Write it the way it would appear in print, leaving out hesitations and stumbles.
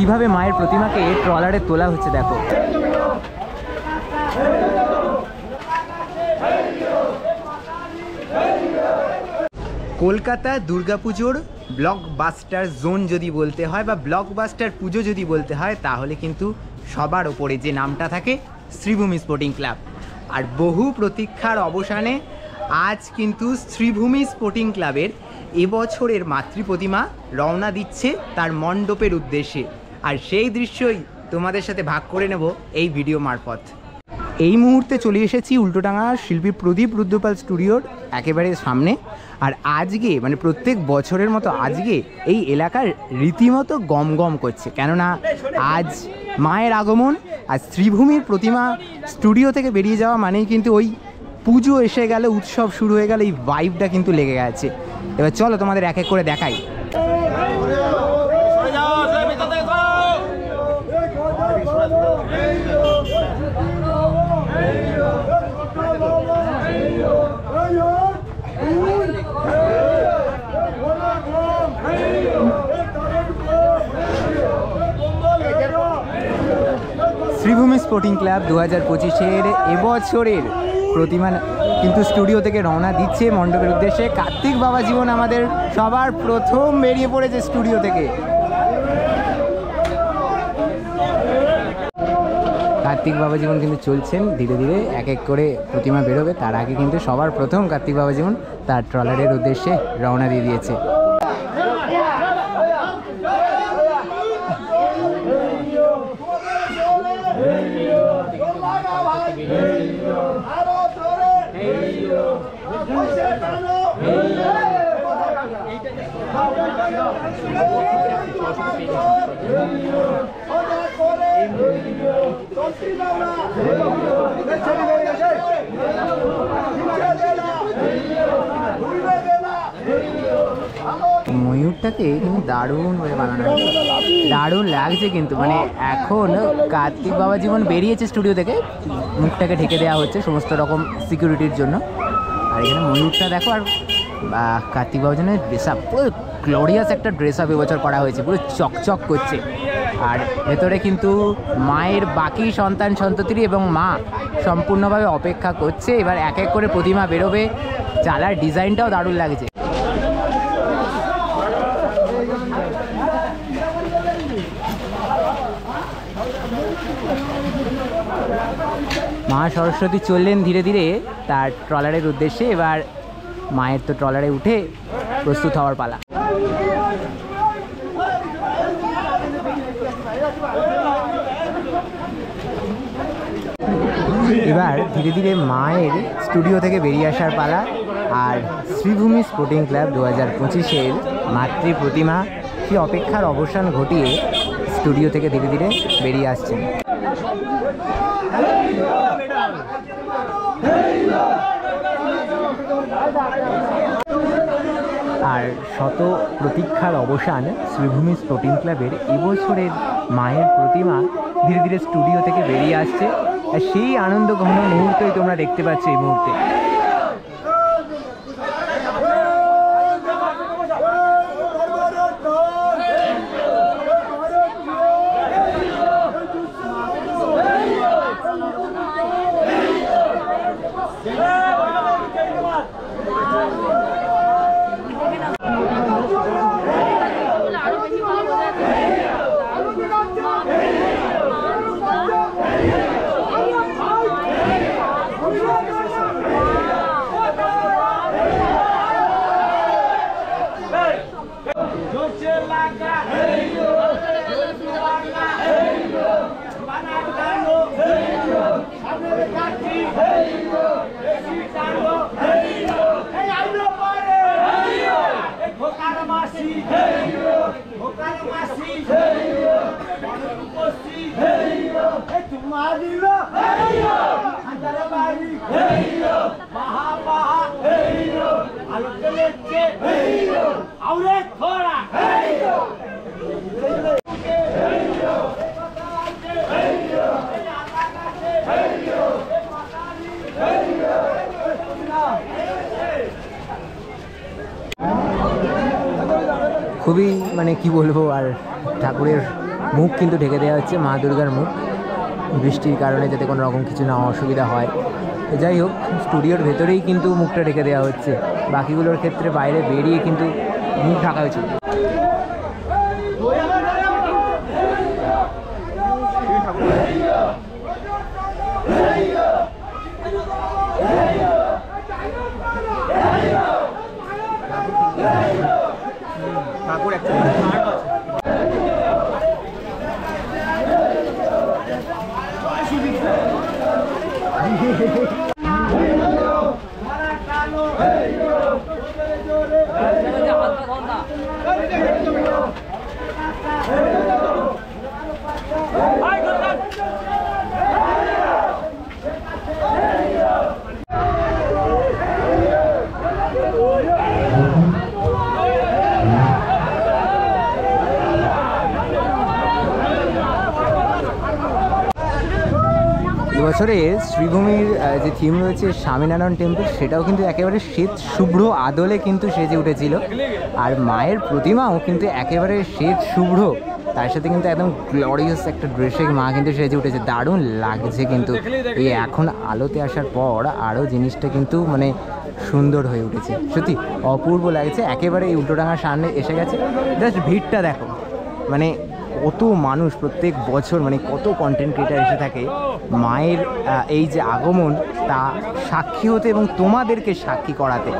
কিভাবে মায়ের প্রতিমাকে ট্রলারে তোলা হচ্ছে দেখো। কলকাতা দুর্গাপুজোর ব্লকবাস্টার জোন যদি বলতে হয় বা ব্লকবাস্টার পুজো যদি বলতে হয়, তাহলে কিন্তু সবার ওপরে যে নামটা থাকে শ্রীভূমি স্পোর্টিং ক্লাব। আর বহু প্রতীক্ষার অবসানে আজ কিন্তু শ্রীভূমি স্পোর্টিং ক্লাবের এবছরের মাতৃ প্রতিমা রওনা দিচ্ছে তার মণ্ডপের উদ্দেশ্যে। আর সেই দৃশ্যই তোমাদের সাথে ভাগ করে নেব এই ভিডিও মারফত। এই মুহূর্তে চলে এসেছি উল্টোডাঙা শিল্পী প্রদীপ রুদ্রপাল স্টুডিওর একেবারে সামনে। আর আজকে মানে প্রত্যেক বছরের মতো আজকে এই এলাকার রীতিমতো গম গম করছে, কেননা আজ মায়ের আগমন। আর শ্রীভূমির প্রতিমা স্টুডিও থেকে বেরিয়ে যাওয়া মানেই কিন্তু ওই পুজো এসে গেলে, উৎসব শুরু হয়ে গেলে, এই ভাইবটা কিন্তু লেগে গেছে। এবার চলো তোমাদের এক এক করে দেখাই। শ্রীভূমি স্পোর্টিং ক্লাব 2025-এর এবছরের প্রতিমা কিন্তু স্টুডিও থেকে রওনা দিচ্ছে মণ্ডপের উদ্দেশ্যে। কার্তিক বাবা জীবন আমাদের সবার প্রথম বেরিয়ে পড়েছে স্টুডিও থেকে। কার্তিক বাবা জীবন কিন্তু চলছেন, ধীরে ধীরে এক এক করে প্রতিমা বেরোবে। তার আগে কিন্তু সবার প্রথম কার্তিক বাবা জীবন তার ট্রলারের উদ্দেশ্যে রওনা দিয়ে দিয়েছে। ময়ূরটাকে কিন্তু দারুণভাবে বানানো, দারুণ লাগছে কিন্তু। মানে এখন কার্তিক বাবা জীবন বেরিয়েছে স্টুডিও থেকে, মুখটাকে ঢেকে দেওয়া হচ্ছে সমস্ত রকম সিকিউরিটির জন্য। আর এখানে ময়ূরটা দেখো। আর কার্তিক বাবা জীবনের ড্রেস আপ পুরো গ্লোরিয়াস একটা ড্রেস আপ এবছর করা হয়েছে, পুরো চকচক করছে। আর ভেতরে কিন্তু মায়ের বাকি সন্তান সন্ততি এবং মা সম্পূর্ণভাবে অপেক্ষা করছে। এবার এক এক করে প্রতিমা বেরোবে, চালার ডিজাইনটাও দারুণ লাগছে। মা সরস্বতী চললেন ধীরে ধীরে তার ট্রলারের উদ্দেশ্যে। এবার মায়ের তো ট্রলারে উঠে প্রস্তুত হওয়ার পালা। এবার ধীরে ধীরে মায়ের স্টুডিও থেকে বেরিয়ে আসার পালা। আর শ্রীভূমি স্পোর্টিং ক্লাব 2025-এর মাতৃ প্রতিমা কি অপেক্ষার অবসান ঘটিয়ে স্টুডিও থেকে ধীরে ধীরে বেরিয়ে আসছেন। আর শত প্রতীক্ষার অবসান শ্রীভূমি স্পোর্টিং ক্লাবের এবছরের মায়ের প্রতিমা ধীরে ধীরে স্টুডিও থেকে বেরিয়ে আসছে। আর সেই আনন্দ ঘন মুহূর্তই তোমরা দেখতে পাচ্ছ এই মুহূর্তে। খুবই মানে কি বলবো, আর ঠাকুরের মুখ কিন্তু ঢেকে দেওয়া হচ্ছে, মা দুর্গার মুখ, বৃষ্টির কারণে যাতে কোনো রকম কিছু না অসুবিধা হয়। তো যাই হোক, স্টুডিওর ভেতরেই কিন্তু মুখটা ঢেকে দেওয়া হচ্ছে, বাকিগুলোর ক্ষেত্রে বাইরে বেরিয়ে কিন্তু মুখ ঢাকা হয়েছে। ঠাকুর একটা এবছরে শ্রীভূমির যে থিম রয়েছে স্বামীনারায়ণ টেম্পল, সেটাও কিন্তু একেবারে শ্বেত শুভ্র আদলে কিন্তু সেজে উঠেছিল। আর মায়ের প্রতিমাও কিন্তু একেবারে শ্বেত শুভ্র, তার সাথে কিন্তু একদম গ্লোরিয়াস একটা ড্রেসে মা কিন্তু সেজে উঠেছে, দারুণ লাগছে। কিন্তু এই এখন আলোতে আসার পর আরও জিনিসটা কিন্তু মানে সুন্দর হয়ে উঠেছে, সত্যি অপূর্ব লাগছে। একেবারে এই উল্টোডাঙার সামনে এসে গেছে, জাস্ট ভিড়টা দেখো, মানে কত মানুষ প্রত্যেক বছর, মানে কত কন্টেন্ট ক্রিয়েটার এসে থাকে মায়ের এই যে আগমন তা সাক্ষী হতে এবং তোমাদেরকে সাক্ষী করাতে।